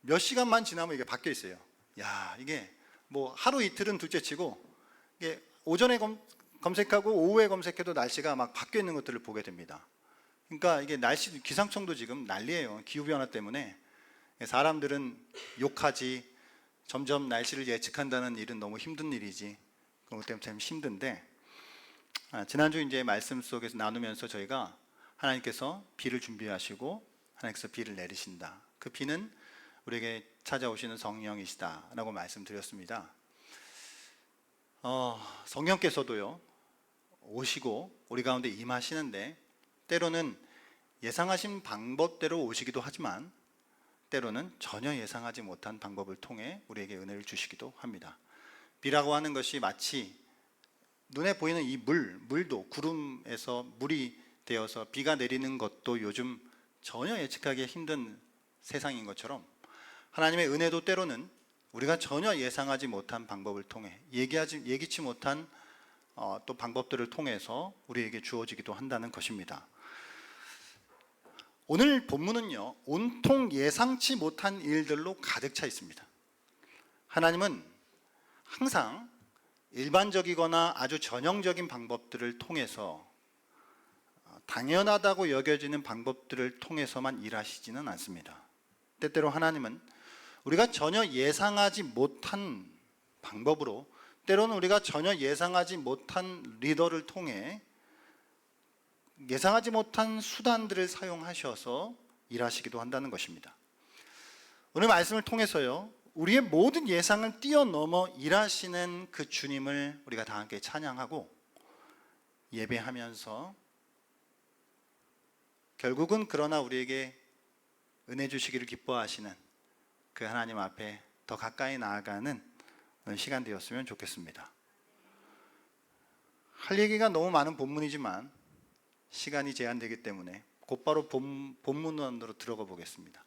몇 시간만 지나면 이게 바뀌어 있어요. 야, 이게 뭐 하루 이틀은 둘째치고 이게 오전에 검색하고 오후에 검색해도 날씨가 막 바뀌어 있는 것들을 보게 됩니다. 그러니까 이게 날씨, 기상청도 지금 난리예요. 기후변화 때문에. 사람들은 욕하지, 점점 날씨를 예측한다는 일은 너무 힘든 일이지. 그런 것 때문에 참 힘든데, 지난주 이제 말씀 속에서 나누면서 저희가 하나님께서 비를 준비하시고 하나님께서 비를 내리신다. 그 비는 우리에게 찾아오시는 성령이시다라고 말씀드렸습니다. 성령께서도요 오시고 우리 가운데 임하시는데, 때로는 예상하신 방법대로 오시기도 하지만 때로는 전혀 예상하지 못한 방법을 통해 우리에게 은혜를 주시기도 합니다. 비라고 하는 것이 마치 눈에 보이는 이 물도 구름에서 물이 되어서 비가 내리는 것도 요즘 전혀 예측하기 힘든 세상인 것처럼, 하나님의 은혜도 때로는 우리가 전혀 예상하지 못한 방법을 통해 예기치 못한 또 방법들을 통해서 우리에게 주어지기도 한다는 것입니다. 오늘 본문은요 온통 예상치 못한 일들로 가득 차 있습니다. 하나님은 항상 일반적이거나 아주 전형적인 방법들을 통해서, 당연하다고 여겨지는 방법들을 통해서만 일하시지는 않습니다. 때때로 하나님은 우리가 전혀 예상하지 못한 방법으로, 때로는 우리가 전혀 예상하지 못한 리더를 통해 예상하지 못한 수단들을 사용하셔서 일하시기도 한다는 것입니다. 오늘 말씀을 통해서요 우리의 모든 예상을 뛰어넘어 일하시는 그 주님을 우리가 다 함께 찬양하고 예배하면서, 결국은 그러나 우리에게 은혜 주시기를 기뻐하시는 그 하나님 앞에 더 가까이 나아가는 시간 되었으면 좋겠습니다. 할 얘기가 너무 많은 본문이지만 시간이 제한되기 때문에 곧바로 본문으로 들어가 보겠습니다.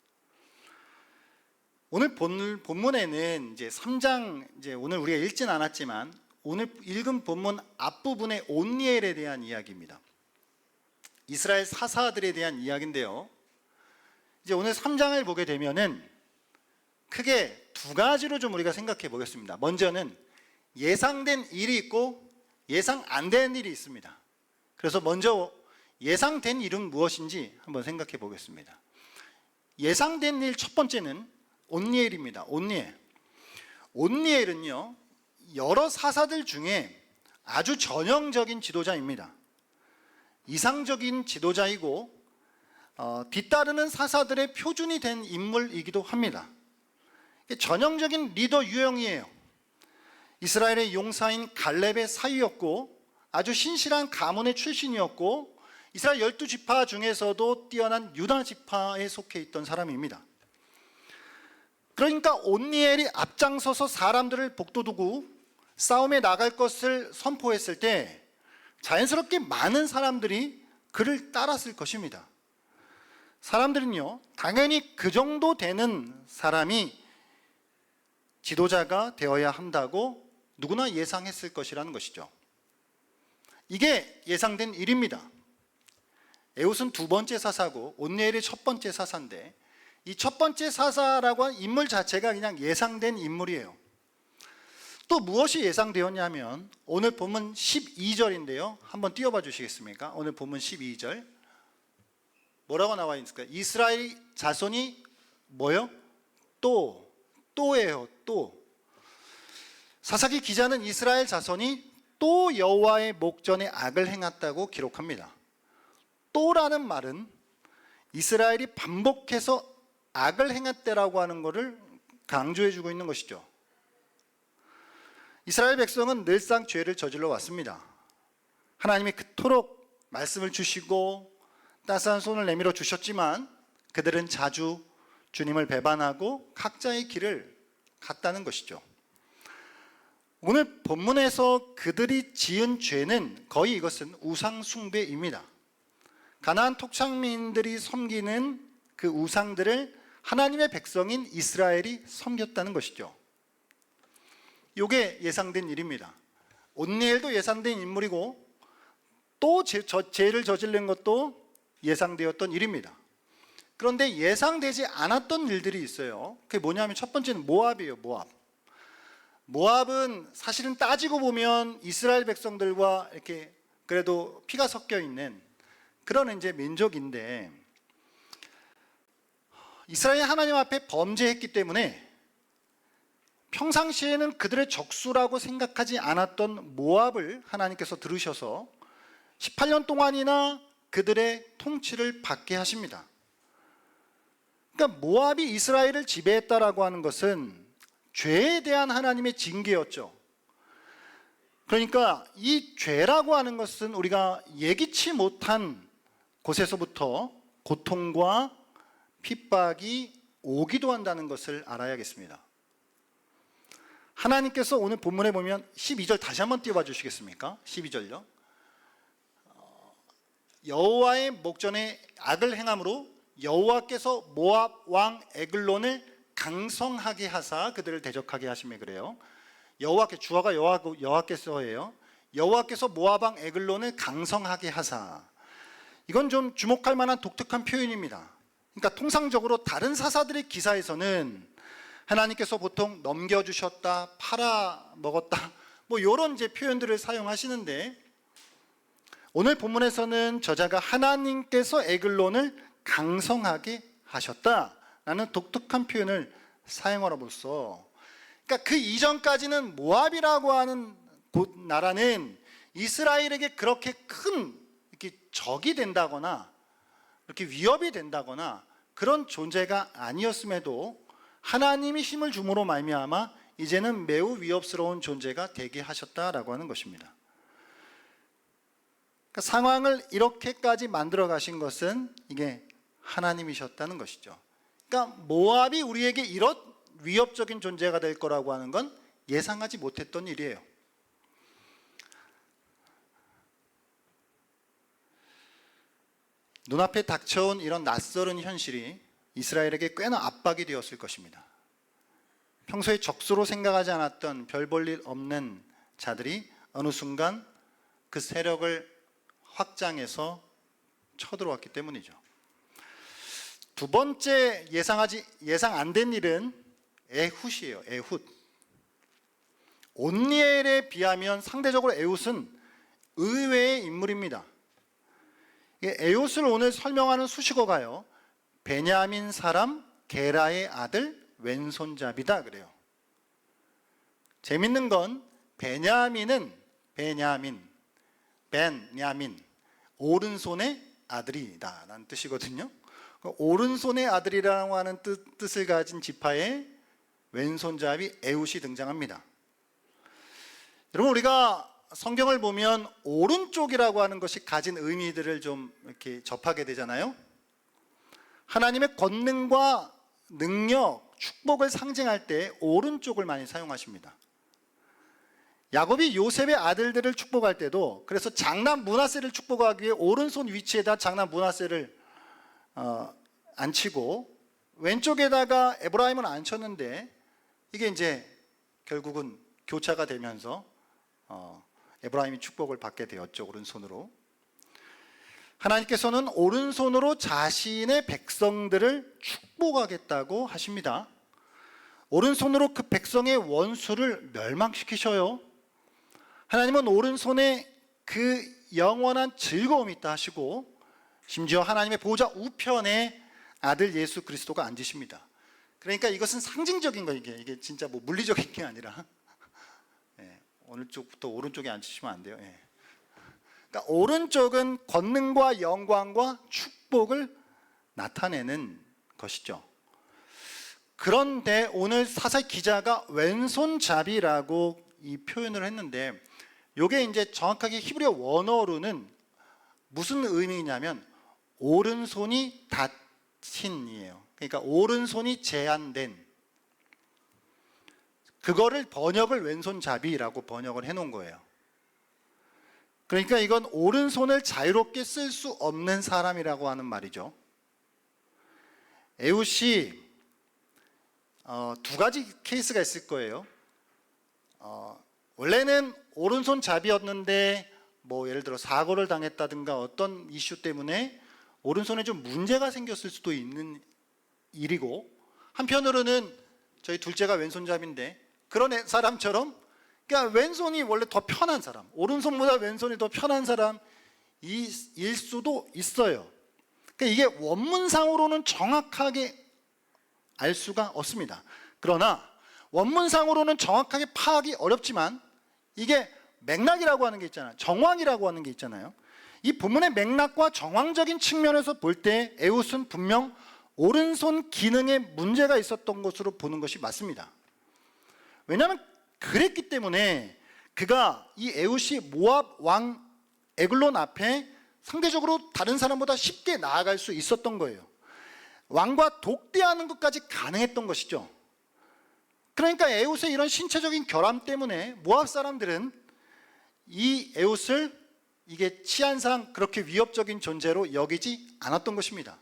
오늘 본문에는 이제 3장, 이제 오늘 우리가 읽진 않았지만 오늘 읽은 본문 앞부분의 온니엘에 대한 이야기입니다. 이스라엘 사사들에 대한 이야기인데요, 이제 오늘 3장을 보게 되면은 크게 두 가지로 좀 우리가 생각해 보겠습니다. 먼저는 예상된 일이 있고 예상 안 된 일이 있습니다. 그래서 먼저 예상된 일은 무엇인지 한번 생각해 보겠습니다. 예상된 일 첫 번째는 온니엘입니다. 온니엘은요 여러 사사들 중에 아주 전형적인 지도자입니다. 이상적인 지도자이고 뒤따르는 사사들의 표준이 된 인물이기도 합니다. 전형적인 리더 유형이에요. 이스라엘의 용사인 갈렙의 사위였고 아주 신실한 가문의 출신이었고 이스라엘 12지파 중에서도 뛰어난 유다 지파에 속해 있던 사람입니다. 그러니까 온니엘이 앞장서서 사람들을 복도두고 싸움에 나갈 것을 선포했을 때 자연스럽게 많은 사람들이 그를 따랐을 것입니다. 사람들은요 당연히 그 정도 되는 사람이 지도자가 되어야 한다고 누구나 예상했을 것이라는 것이죠. 이게 예상된 일입니다. 에훗은 두 번째 사사고 온니엘이 첫 번째 사사인데, 이 첫 번째 사사라고 하는 인물 자체가 그냥 예상된 인물이에요. 또 무엇이 예상되었냐면 오늘 본문 12절인데요 한번 띄워봐 주시겠습니까? 오늘 본문 12절 뭐라고 나와 있을까요? 이스라엘 자손이 뭐요? 또예요. 또 사사기 기자는 이스라엘 자손이 또 여호와의 목전에 악을 행했다고 기록합니다. 또라는 말은 이스라엘이 반복해서 악을 행했다라고 하는 것을 강조해 주고 있는 것이죠. 이스라엘 백성은 늘상 죄를 저질러 왔습니다. 하나님이 그토록 말씀을 주시고 따스한 손을 내밀어 주셨지만 그들은 자주 주님을 배반하고 각자의 길을 갔다는 것이죠. 오늘 본문에서 그들이 지은 죄는 거의 이것은 우상 숭배입니다. 가나안 토착민들이 섬기는 그 우상들을 하나님의 백성인 이스라엘이 섬겼다는 것이죠. 이게 예상된 일입니다. 온니엘도 예상된 인물이고 또 죄를 저지른 것도 예상되었던 일입니다. 그런데 예상되지 않았던 일들이 있어요. 그게 뭐냐면 첫 번째는 모압이에요. 모압은 사실은 따지고 보면 이스라엘 백성들과 이렇게 그래도 피가 섞여 있는 그런 이제 민족인데, 이스라엘 하나님 앞에 범죄했기 때문에 평상시에는 그들의 적수라고 생각하지 않았던 모압을 하나님께서 들으셔서 18년 동안이나 그들의 통치를 받게 하십니다. 그러니까 모압이 이스라엘을 지배했다라고 하는 것은 죄에 대한 하나님의 징계였죠. 그러니까 이 죄라고 하는 것은 우리가 예기치 못한 곳에서부터 고통과 핍박이 오기도 한다는 것을 알아야겠습니다. 하나님께서 오늘 본문에 보면 12절 다시 한번 띄워봐 주시겠습니까? 12절요. 여호와의 목전에 악을 행함으로 여호와께서 모압 왕 에글론을 강성하게 하사 그들을 대적하게 하시며, 그래요. 여호와께, 주어가 여호와께서예요. 여호와께서 모압 왕 에글론을 강성하게 하사. 이건 좀 주목할 만한 독특한 표현입니다. 그러니까 통상적으로 다른 사사들의 기사에서는 하나님께서 보통 넘겨주셨다, 팔아먹었다, 뭐 이런 이제 표현들을 사용하시는데, 오늘 본문에서는 저자가 하나님께서 에글론을 강성하게 하셨다라는 독특한 표현을 사용함으로써, 그러니까 그 이전까지는 모압이라고 하는 나라는 이스라엘에게 그렇게 큰 이렇게 적이 된다거나 이렇게 위협이 된다거나 그런 존재가 아니었음에도 하나님이 힘을 줌으로 말미암아 이제는 매우 위협스러운 존재가 되게 하셨다라고 하는 것입니다. 그러니까 상황을 이렇게까지 만들어 가신 것은 이게 하나님이셨다는 것이죠. 그러니까 모압이 우리에게 이런 위협적인 존재가 될 거라고 하는 건 예상하지 못했던 일이에요. 눈앞에 닥쳐온 이런 낯설은 현실이 이스라엘에게 꽤나 압박이 되었을 것입니다. 평소에 적수로 생각하지 않았던 별 볼 일 없는 자들이 어느 순간 그 세력을 확장해서 쳐들어왔기 때문이죠. 두 번째 예상 안 된 일은 에훗이에요. 에훗. 온니엘에 비하면 상대적으로 에훗은 의외의 인물입니다. 에훗을 오늘 설명하는 수식어가요, 베냐민 사람 게라의 아들 왼손잡이다 그래요. 재밌는 건 베냐민 오른손의 아들이다 라는 뜻이거든요. 오른손의 아들이라고 하는 뜻을 가진 지파의 왼손잡이 에훗이 등장합니다. 여러분, 우리가 성경을 보면 오른쪽이라고 하는 것이 가진 의미들을 좀 이렇게 접하게 되잖아요. 하나님의 권능과 능력, 축복을 상징할 때 오른쪽을 많이 사용하십니다. 야곱이 요셉의 아들들을 축복할 때도 그래서 장남 므낫세를 축복하기 위해 오른손 위치에다 장남 므낫세를 앉히고 왼쪽에다가 에브라임을 앉혔는데, 이게 이제 결국은 교차가 되면서 에브라임이 축복을 받게 되었죠. 오른손으로. 하나님께서는 오른손으로 자신의 백성들을 축복하겠다고 하십니다. 오른손으로 그 백성의 원수를 멸망시키셔요. 하나님은 오른손에 그 영원한 즐거움이 있다 하시고, 심지어 하나님의 보호자 우편에 아들 예수 그리스도가 앉으십니다. 그러니까 이것은 상징적인 거, 이게 진짜 뭐 물리적인 게 아니라 어느 쪽부터 오른쪽에 앉히시면 안 돼요. 그러니까 오른쪽은 권능과 영광과 축복을 나타내는 것이죠. 그런데 오늘 사사 기자가 왼손잡이라고 이 표현을 했는데, 이게 이제 정확하게 히브리어 원어로는 무슨 의미냐면 오른손이 닫힌이에요. 그러니까 오른손이 제한된, 그거를 번역을 왼손잡이라고 번역을 해놓은 거예요. 그러니까 이건 오른손을 자유롭게 쓸 수 없는 사람이라고 하는 말이죠. 에훗이 두 가지 케이스가 있을 거예요. 원래는 오른손잡이였는데 뭐 예를 들어 사고를 당했다든가 어떤 이슈 때문에 오른손에 좀 문제가 생겼을 수도 있는 일이고, 한편으로는 저희 둘째가 왼손잡이인데 그런 사람처럼, 그러니까 왼손이 원래 더 편한 사람, 오른손보다 왼손이 더 편한 사람일 수도 있어요. 그러니까 이게 원문상으로는 정확하게 알 수가 없습니다. 그러나 원문상으로는 정확하게 파악이 어렵지만 이게 맥락이라고 하는 게 있잖아요. 정황이라고 하는 게 있잖아요. 이 본문의 맥락과 정황적인 측면에서 볼 때 에웃은 분명 오른손 기능에 문제가 있었던 것으로 보는 것이 맞습니다. 왜냐하면 그랬기 때문에 그가 이 에웃이 모압 왕 에글론 앞에 상대적으로 다른 사람보다 쉽게 나아갈 수 있었던 거예요. 왕과 독대하는 것까지 가능했던 것이죠. 그러니까 에웃의 이런 신체적인 결함 때문에 모압 사람들은 이 에웃을 이게 치안상 그렇게 위협적인 존재로 여기지 않았던 것입니다.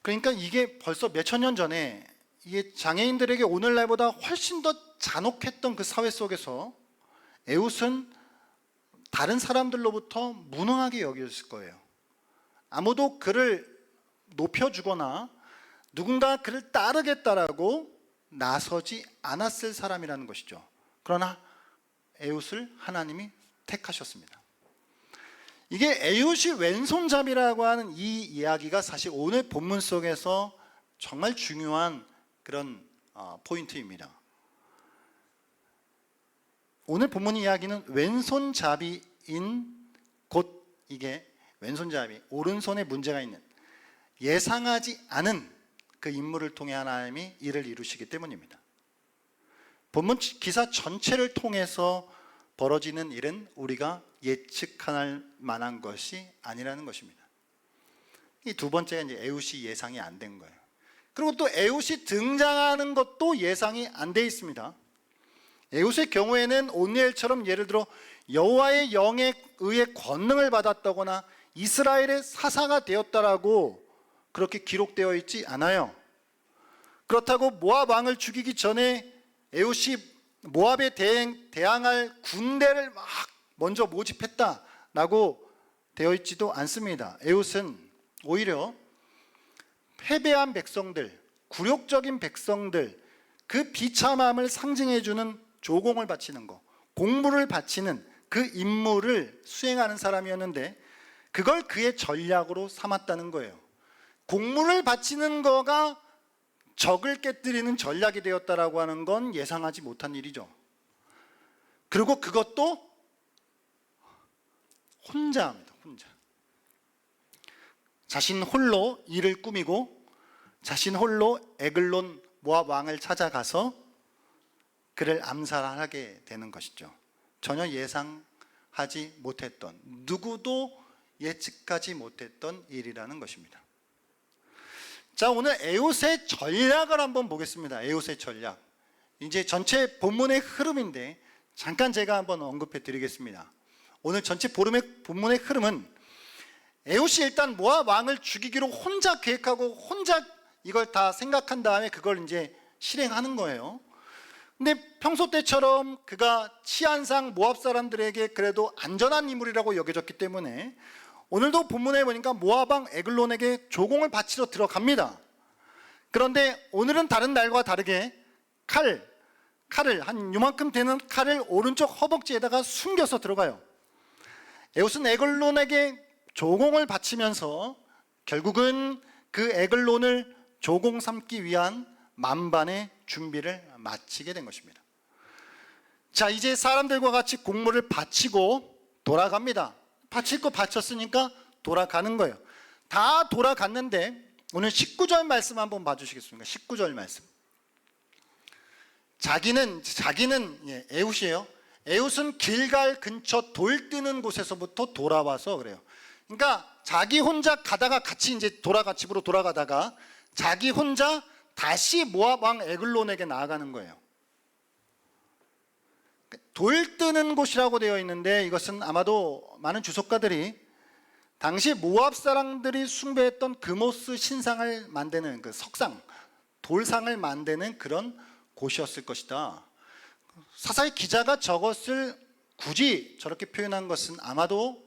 그러니까 이게 벌써 몇천 년 전에 이게 장애인들에게 오늘날보다 훨씬 더 잔혹했던 그 사회 속에서 에웃은 다른 사람들로부터 무능하게 여겼을 거예요. 아무도 그를 높여주거나 누군가 그를 따르겠다라고 나서지 않았을 사람이라는 것이죠. 그러나 에웃을 하나님이 택하셨습니다. 이게 에웃이 왼손잡이라고 하는 이 이야기가 사실 오늘 본문 속에서 정말 중요한 그런 포인트입니다. 오늘 본문 이야기는 왼손잡이인, 곧 이게 왼손잡이, 오른손에 문제가 있는, 예상하지 않은 그 인물을 통해 하나님이 일을 이루시기 때문입니다. 본문 기사 전체를 통해서 벌어지는 일은 우리가 예측할 만한 것이 아니라는 것입니다. 이 두 번째가 이제 에웃이 예상이 안 된 거예요. 그리고 또 에웃이 등장하는 것도 예상이 안 돼 있습니다. 에웃의 경우에는 온니엘처럼 예를 들어 여호와의 영에 의해 권능을 받았다거나 이스라엘의 사사가 되었다라고 그렇게 기록되어 있지 않아요. 그렇다고 모압 왕을 죽이기 전에 에웃이 모압에 대항할 군대를 막 먼저 모집했다라고 되어 있지도 않습니다. 에웃은 오히려 패배한 백성들, 굴욕적인 백성들, 그 비참함을 상징해주는 조공을 바치는 것, 공물을 바치는 그 임무를 수행하는 사람이었는데 그걸 그의 전략으로 삼았다는 거예요. 공물을 바치는 거가 적을 깨뜨리는 전략이 되었다라고 하는 건 예상하지 못한 일이죠. 그리고 그것도 혼자 합니다. 혼자. 자신 홀로 일을 꾸미고 자신 홀로 에글론 모압 왕을 찾아가서 그를 암살하게 되는 것이죠. 전혀 예상하지 못했던, 누구도 예측하지 못했던 일이라는 것입니다. 자, 오늘 에웃의 전략을 한번 보겠습니다. 에웃의 전략. 이제 전체 본문의 흐름인데 잠깐 제가 한번 언급해 드리겠습니다. 오늘 전체 본문의 흐름은 에웃이 일단 모압 왕을 죽이기로 혼자 계획하고 혼자 이걸 다 생각한 다음에 그걸 이제 실행하는 거예요. 근데 평소 때처럼 그가 치안상 모압 사람들에게 그래도 안전한 인물이라고 여겨졌기 때문에 오늘도 본문에 보니까 모압 왕 에글론에게 조공을 바치러 들어갑니다. 그런데 오늘은 다른 날과 다르게 칼을 한 요만큼 되는 칼을 오른쪽 허벅지에다가 숨겨서 들어가요. 에웃은 에글론에게 조공을 바치면서 결국은 그 에글론을 조공 삼기 위한 만반의 준비를 마치게 된 것입니다. 자, 이제 사람들과 같이 공물을 바치고 돌아갑니다. 바칠 거 바쳤으니까 돌아가는 거예요. 다 돌아갔는데 오늘 19절 말씀 한번 봐주시겠습니까? 19절 말씀. 자기는 에웃이에요. 에웃은 길갈 근처 돌 뜨는 곳에서부터 돌아와서 그래요. 그러니까 자기 혼자 가다가 같이 이제 집으로 돌아가다가 자기 혼자 다시 모압 왕 에글론에게 나아가는 거예요. 돌 뜨는 곳이라고 되어 있는데 이것은 아마도 많은 주석가들이 당시 모압 사람들이 숭배했던 그모스 신상을 만드는 그 석상, 돌상을 만드는 그런 곳이었을 것이다. 사사의 기자가 저것을 굳이 저렇게 표현한 것은 아마도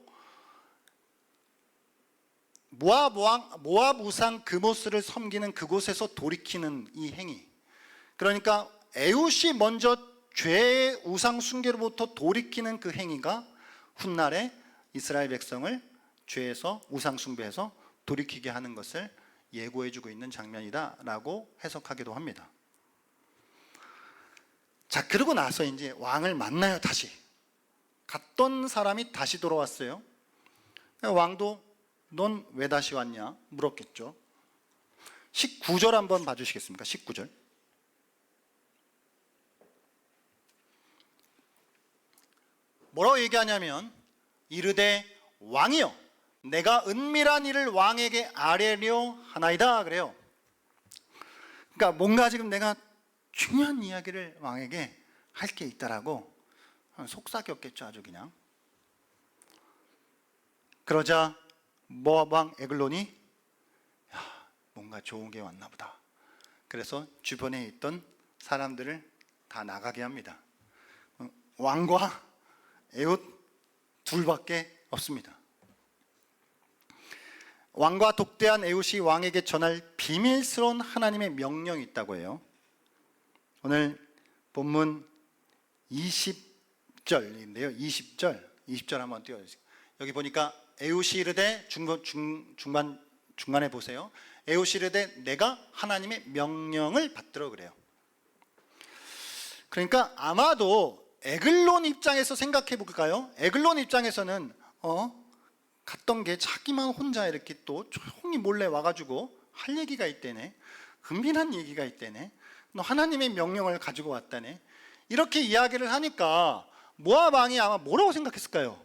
모압 우상 그모스를 섬기는 그곳에서 돌이키는 이 행위, 그러니까 에훗이 먼저 죄의 우상 숭배로부터 돌이키는 그 행위가 훗날에 이스라엘 백성을 죄에서 우상 숭배에서 돌이키게 하는 것을 예고해주고 있는 장면이다라고 해석하기도 합니다. 자, 그러고 나서 이제 왕을 만나요. 다시 갔던 사람이 다시 돌아왔어요. 왕도 넌 왜 다시 왔냐 물었겠죠. 19절 한번 봐주시겠습니까? 19절. 뭐라고 얘기하냐면 이르되 왕이여 내가 은밀한 일을 왕에게 아뢰려 하나이다 그래요. 그러니까 뭔가 지금 내가 중요한 이야기를 왕에게 할 게 있다라고 속삭였겠죠. 아주 그냥. 그러자 모압 왕 에글론이 뭔가 좋은 게 왔나 보다. 그래서 주변에 있던 사람들을 다 나가게 합니다. 왕과 에훗 둘밖에 없습니다. 왕과 독대한 에훗이 왕에게 전할 비밀스러운 하나님의 명령이 있다고 해요. 오늘 본문 20절인데요. 20절 한번 띄워주세요. 여기 보니까 에훗이 이르되 중간에 보세요. 에훗이 이르되 내가 하나님의 명령을 받들어 그래요. 그러니까 아마도 에글론 입장에서 생각해 볼까요? 에글론 입장에서는 갔던 게 자기만 혼자 이렇게 또 조용히 몰래 와가지고 할 얘기가 있다네, 은밀한 얘기가 있다네, 너 하나님의 명령을 가지고 왔다네, 이렇게 이야기를 하니까 모압 왕이 아마 뭐라고 생각했을까요?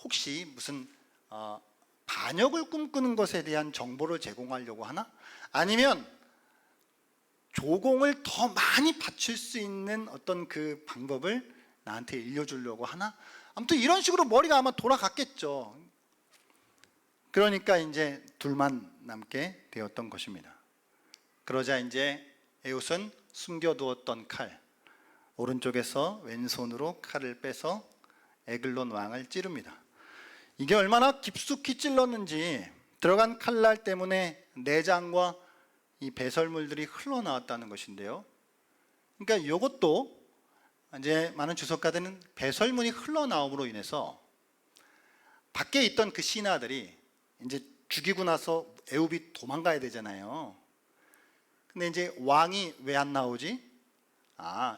혹시 무슨 반역을 꿈꾸는 것에 대한 정보를 제공하려고 하나? 아니면 조공을 더 많이 바칠 수 있는 어떤 그 방법을 나한테 일려주려고 하나? 아무튼 이런 식으로 머리가 아마 돌아갔겠죠. 그러니까 이제 둘만 남게 되었던 것입니다. 그러자 이제 에훗은 숨겨두었던 칼, 오른쪽에서 왼손으로 칼을 빼서 에글론 왕을 찌릅니다. 이게 얼마나 깊숙이 찔렀는지 들어간 칼날 때문에 내장과 이 배설물들이 흘러나왔다는 것인데요. 그러니까 이것도 이제 많은 주석가들은 배설물이 흘러나옴으로 인해서 밖에 있던 그 신하들이 이제 죽이고 나서 에훗이 도망가야 되잖아요. 근데 이제 왕이 왜 안 나오지?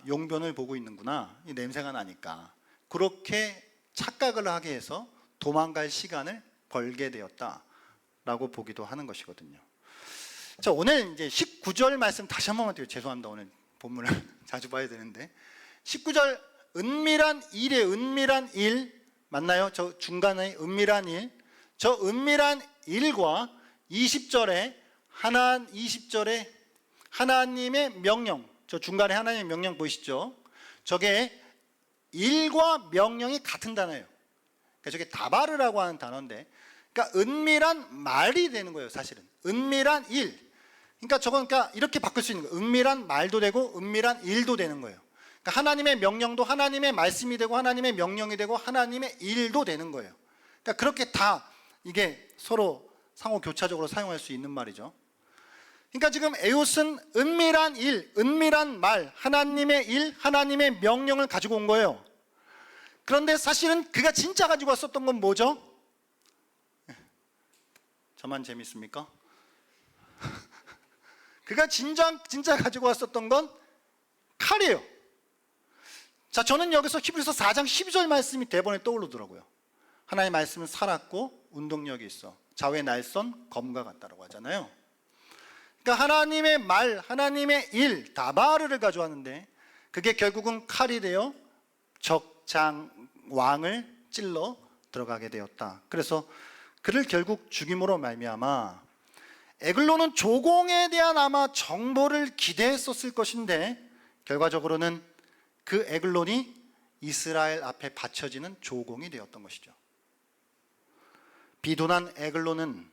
용변을 보고 있는구나, 이 냄새가 나니까. 그렇게 착각을 하게 해서 도망갈 시간을 벌게 되었다라고 보기도 하는 것이거든요. 자, 오늘 이제 19절 말씀 다시 한 번만 드려요. 죄송합니다. 오늘 본문을 자주 봐야 되는데 19절 은밀한 일 맞나요? 저 중간에 은밀한 일, 저 은밀한 일과 20절에 하나님의 명령, 저 중간에 하나님의 명령 보이시죠? 저게 일과 명령이 같은 단어예요. 그러니까 저게 다바르라고 하는 단어인데, 그러니까 은밀한 말이 되는 거예요. 사실은 은밀한 일. 그러니까 저건 그러니까 이렇게 바꿀 수 있는 거예요. 은밀한 말도 되고 은밀한 일도 되는 거예요. 그러니까 하나님의 명령도 하나님의 말씀이 되고 하나님의 명령이 되고 하나님의 일도 되는 거예요. 그러니까 그렇게 다 이게 서로 상호 교차적으로 사용할 수 있는 말이죠. 그러니까 지금 에훗은 은밀한 일, 은밀한 말, 하나님의 일, 하나님의 명령을 가지고 온 거예요. 그런데 사실은 그가 진짜 가지고 왔었던 건 뭐죠? 저만 재밌습니까? 그가 진짜 가지고 왔었던 건 칼이에요. 자, 저는 여기서 히브리서 4장 12절 말씀이 대번에 떠오르더라고요. 하나님의 말씀은 살았고 운동력이 있어 좌우의 날선 검과 같다라고 하잖아요. 그러니까 하나님의 말, 하나님의 일, 다바르를 가져왔는데 그게 결국은 칼이 되어 적장 왕을 찔러 들어가게 되었다. 그래서 그를 결국 죽임으로 말미암아 에글론은 조공에 대한 아마 정보를 기대했었을 것인데 결과적으로는 그 에글론이 이스라엘 앞에 바쳐지는 조공이 되었던 것이죠. 비도난 에글론은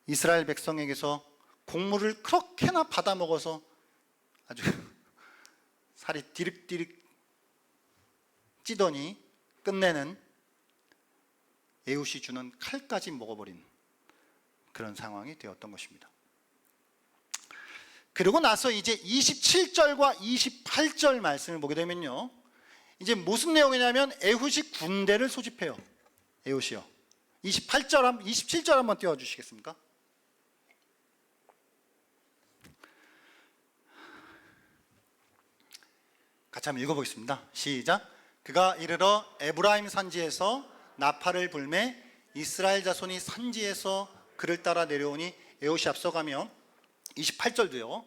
이스라엘 백성에게서 곡물을 그렇게나 받아먹어서 아주 살이 디륵디륵 찌더니 끝내는 에훗이 주는 칼까지 먹어버린 그런 상황이 되었던 것입니다. 그러고 나서 이제 27절과 28절 말씀을 보게 되면요, 이제 무슨 내용이냐면 에훗이 군대를 소집해요. 에훗이요. 27절 한번 띄워주시겠습니까? 같이 한번 읽어보겠습니다. 시작. 그가 이르러 에브라임 산지에서 나팔을 불매 이스라엘 자손이 산지에서 그를 따라 내려오니 에훗이 앞서가며 28절도요.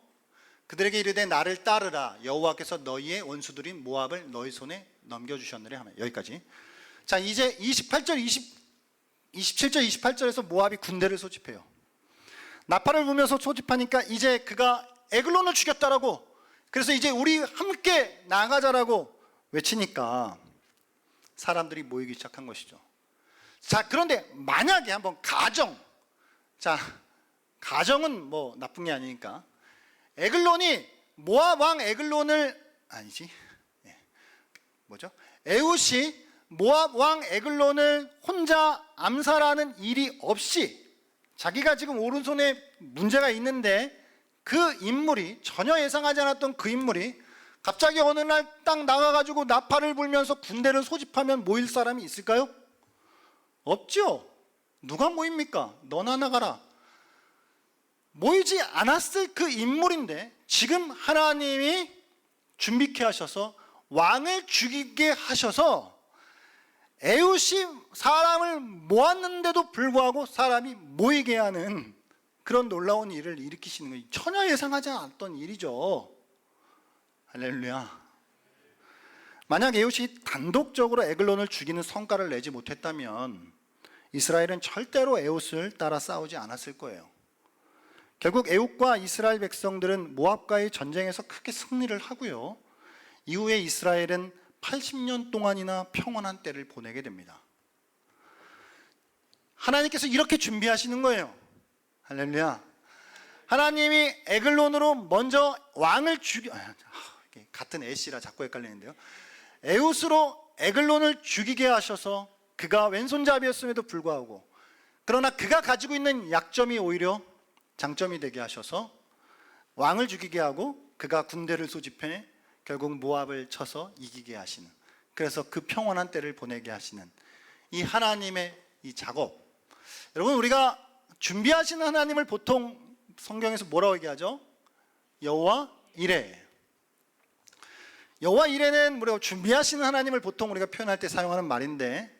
그들에게 이르되 나를 따르라 여호와께서 너희의 원수들인 모압을 너희 손에 넘겨주셨느래 하며. 여기까지. 자, 이제 27절 28절에서 모압이 군대를 소집해요. 나팔을 불면서 소집하니까 이제 그가 에글론을 죽였다라고, 그래서 이제 우리 함께 나가자라고 외치니까 사람들이 모이기 시작한 것이죠. 자, 그런데 만약에 한번 가정은 뭐 나쁜 게 아니니까 에글론이 모압 왕 에글론을 에훗이 모압 왕 에글론을 혼자 암살하는 일이 없이, 자기가 지금 오른손에 문제가 있는데 그 인물이, 전혀 예상하지 않았던 그 인물이 갑자기 어느 날 딱 나가가지고 나팔을 불면서 군대를 소집하면 모일 사람이 있을까요? 없죠. 누가 모입니까? 너나 나가라. 모이지 않았을 그 인물인데 지금 하나님이 준비케 하셔서 왕을 죽이게 하셔서 에훗이 사람을 모았는데도 불구하고 사람이 모이게 하는 그런 놀라운 일을 일으키시는 거예요. 전혀 예상하지 않았던 일이죠. 할렐루야. 만약 에훗이 단독적으로 에글론을 죽이는 성과를 내지 못했다면 이스라엘은 절대로 에훗을 따라 싸우지 않았을 거예요. 결국 에훗과 이스라엘 백성들은 모압과의 전쟁에서 크게 승리를 하고요, 이후에 이스라엘은 80년 동안이나 평온한 때를 보내게 됩니다. 하나님께서 이렇게 준비하시는 거예요. 할렐루야. 하나님이 에글론으로 먼저 왕을 같은 애씨라 자꾸 헷갈리는데요, 에훗으로 에글론을 죽이게 하셔서 그가 왼손잡이였음에도 불구하고, 그러나 그가 가지고 있는 약점이 오히려 장점이 되게 하셔서 왕을 죽이게 하고 그가 군대를 소집해 결국 모압을 쳐서 이기게 하시는, 그래서 그 평온한 때를 보내게 하시는 이 하나님의 이 작업. 여러분, 우리가 준비하시는 하나님을 보통 성경에서 뭐라고 얘기하죠? 여호와 이레. 여호와 이레는 우리가 준비하시는 하나님을 보통 우리가 표현할 때 사용하는 말인데,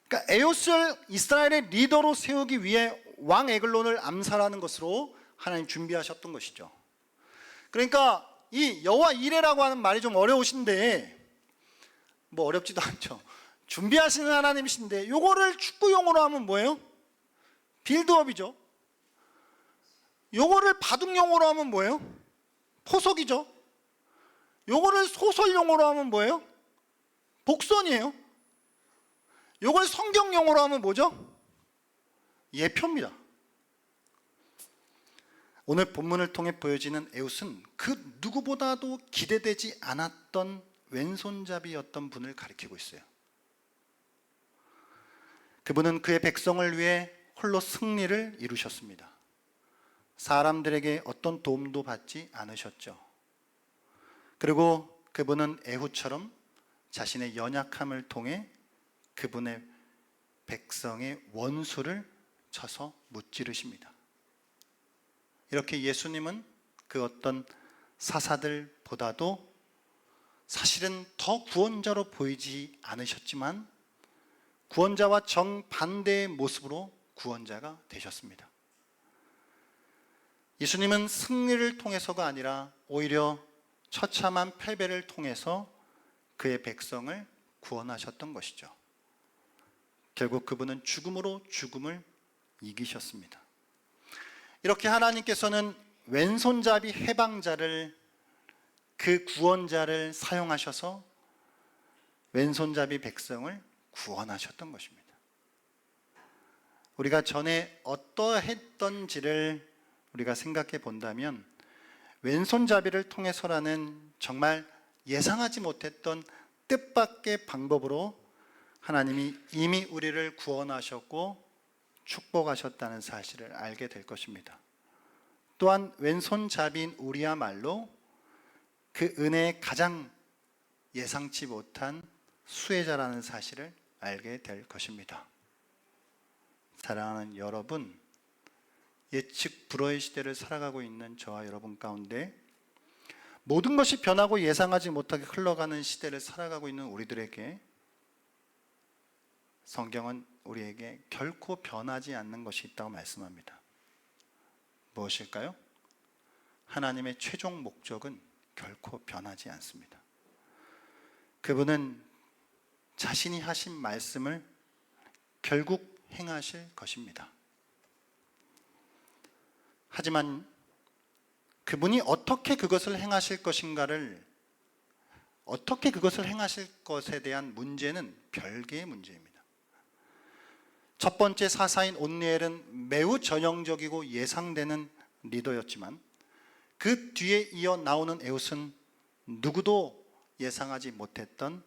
그러니까 에훗을 이스라엘의 리더로 세우기 위해 왕 에글론을 암살하는 것으로 하나님 준비하셨던 것이죠. 그러니까 이 여호와 이레라고 하는 말이 좀 어려우신데, 뭐 어렵지도 않죠. 준비하시는 하나님이신데 요거를 축구 용어로 하면 뭐예요? 빌드업이죠. 요거를 바둑 용어로 하면 뭐예요? 포석이죠. 요거를 소설 용어로 하면 뭐예요? 복선이에요. 요걸 성경 용어로 하면 뭐죠? 예표입니다. 오늘 본문을 통해 보여지는 에훗은 그 누구보다도 기대되지 않았던 왼손잡이였던 분을 가리키고 있어요. 그분은 그의 백성을 위해 홀로 승리를 이루셨습니다. 사람들에게 어떤 도움도 받지 않으셨죠. 그리고 그분은 에훗처럼 자신의 연약함을 통해 그분의 백성의 원수를 쳐서 무찌르십니다. 이렇게 예수님은 그 어떤 사사들보다도 사실은 더 구원자로 보이지 않으셨지만 구원자와 정반대의 모습으로 구원자가 되셨습니다. 예수님은 승리를 통해서가 아니라 오히려 처참한 패배를 통해서 그의 백성을 구원하셨던 것이죠. 결국 그분은 죽음으로 죽음을 이기셨습니다. 이렇게 하나님께서는 왼손잡이 해방자를, 그 구원자를 사용하셔서 왼손잡이 백성을 구원하셨던 것입니다. 우리가 전에 어떠했던지를 우리가 생각해 본다면 왼손잡이를 통해서라는 정말 예상하지 못했던 뜻밖의 방법으로 하나님이 이미 우리를 구원하셨고 축복하셨다는 사실을 알게 될 것입니다. 또한 왼손잡이인 우리야말로 그 은혜의 가장 예상치 못한 수혜자라는 사실을 알게 될 것입니다. 사랑하는 여러분, 예측 불허의 시대를 살아가고 있는 저와 여러분 가운데 모든 것이 변하고 예상하지 못하게 흘러가는 시대를 살아가고 있는 우리들에게 성경은 우리에게 결코 변하지 않는 것이 있다고 말씀합니다. 무엇일까요? 하나님의 최종 목적은 결코 변하지 않습니다. 그분은 자신이 하신 말씀을 결국 행하실 것입니다. 하지만 그분이 어떻게 그것을 행하실 것인가를, 어떻게 그것을 행하실 것에 대한 문제는 별개의 문제입니다. 첫 번째 사사인 온니엘은 매우 전형적이고 예상되는 리더였지만 그 뒤에 이어 나오는 에훗은 누구도 예상하지 못했던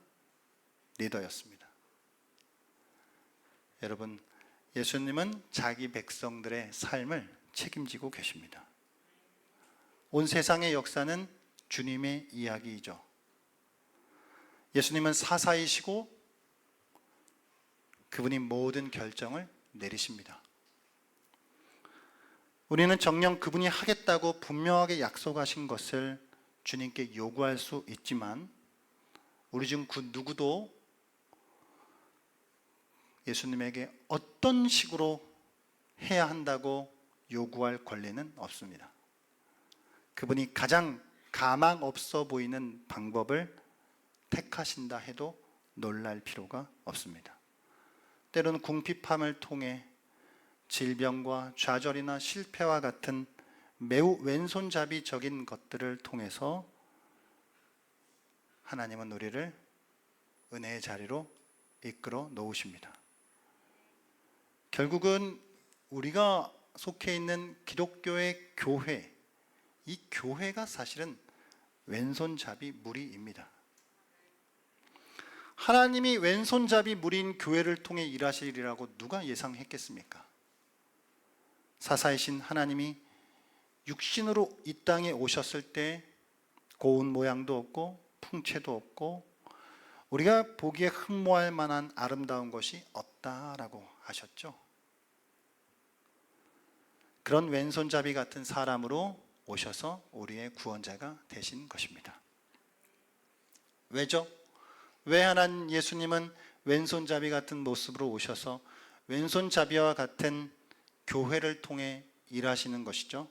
리더였습니다. 여러분, 예수님은 자기 백성들의 삶을 책임지고 계십니다. 온 세상의 역사는 주님의 이야기이죠. 예수님은 사사이시고 그분이 모든 결정을 내리십니다. 우리는 정녕 그분이 하겠다고 분명하게 약속하신 것을 주님께 요구할 수 있지만 우리 중 그 누구도 예수님에게 어떤 식으로 해야 한다고 요구할 권리는 없습니다. 그분이 가장 가망 없어 보이는 방법을 택하신다 해도 놀랄 필요가 없습니다. 때로는 궁핍함을 통해 질병과 좌절이나 실패와 같은 매우 왼손잡이적인 것들을 통해서 하나님은 우리를 은혜의 자리로 이끌어 놓으십니다. 결국은 우리가 속해 있는 기독교의 교회, 이 교회가 사실은 왼손잡이 무리입니다. 하나님이 왼손잡이 무리인 교회를 통해 일하시리라고 누가 예상했겠습니까? 사사이신 하나님이 육신으로 이 땅에 오셨을 때 고운 모양도 없고 풍채도 없고 우리가 보기에 흠모할 만한 아름다운 것이 없다라고 하셨죠. 그런 왼손잡이 같은 사람으로 오셔서 우리의 구원자가 되신 것입니다. 왜죠? 왜 하나님 예수님은 왼손잡이 같은 모습으로 오셔서 왼손잡이와 같은 교회를 통해 일하시는 것이죠?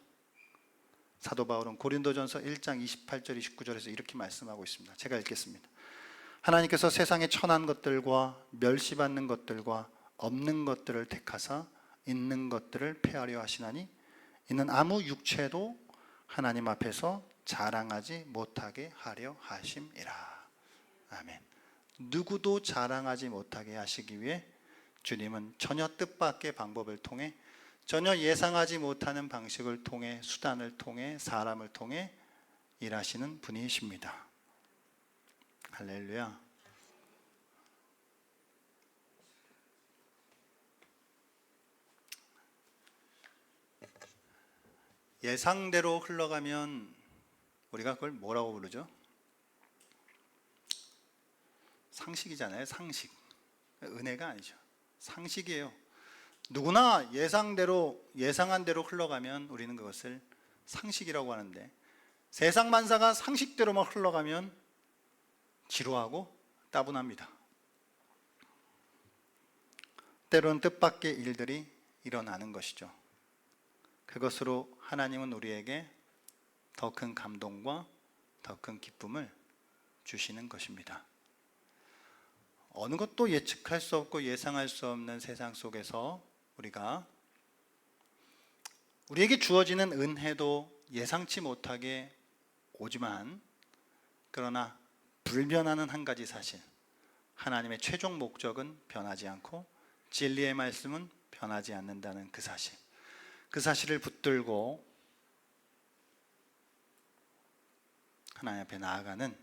사도 바울은 고린도전서 1장 28절 29절에서 이렇게 말씀하고 있습니다. 제가 읽겠습니다. 하나님께서 세상의 천한 것들과 멸시받는 것들과 없는 것들을 택하사 있는 것들을 폐하려 하시나니 이는 아무 육체도 하나님 앞에서 자랑하지 못하게 하려 하심이라. 아멘. 누구도 자랑하지 못하게 하시기 위해 주님은 전혀 뜻밖의 방법을 통해 전혀 예상하지 못하는 방식을 통해 수단을 통해 사람을 통해 일하시는 분이십니다. 할렐루야. 예상대로 흘러가면 우리가 그걸 뭐라고 부르죠? 상식이잖아요. 상식. 은혜가 아니죠. 상식이에요. 누구나 예상한 대로 흘러가면 우리는 그것을 상식이라고 하는데 세상 만사가 상식대로만 흘러가면 지루하고 따분합니다. 때로는 뜻밖의 일들이 일어나는 것이죠. 그것으로 하나님은 우리에게 더 큰 감동과 더 큰 기쁨을 주시는 것입니다. 어느 것도 예측할 수 없고 예상할 수 없는 세상 속에서 우리에게 주어지는 은혜도 예상치 못하게 오지만 그러나 불변하는 한 가지 사실, 하나님의 최종 목적은 변하지 않고 진리의 말씀은 변하지 않는다는 그 사실을 붙들고 하나님 앞에 나아가는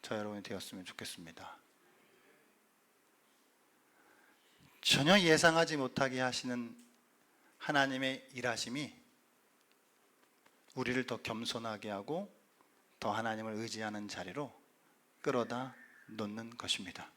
저 여러분이 되었으면 좋겠습니다. 전혀 예상하지 못하게 하시는 하나님의 일하심이 우리를 더 겸손하게 하고 더 하나님을 의지하는 자리로 끌어다 놓는 것입니다.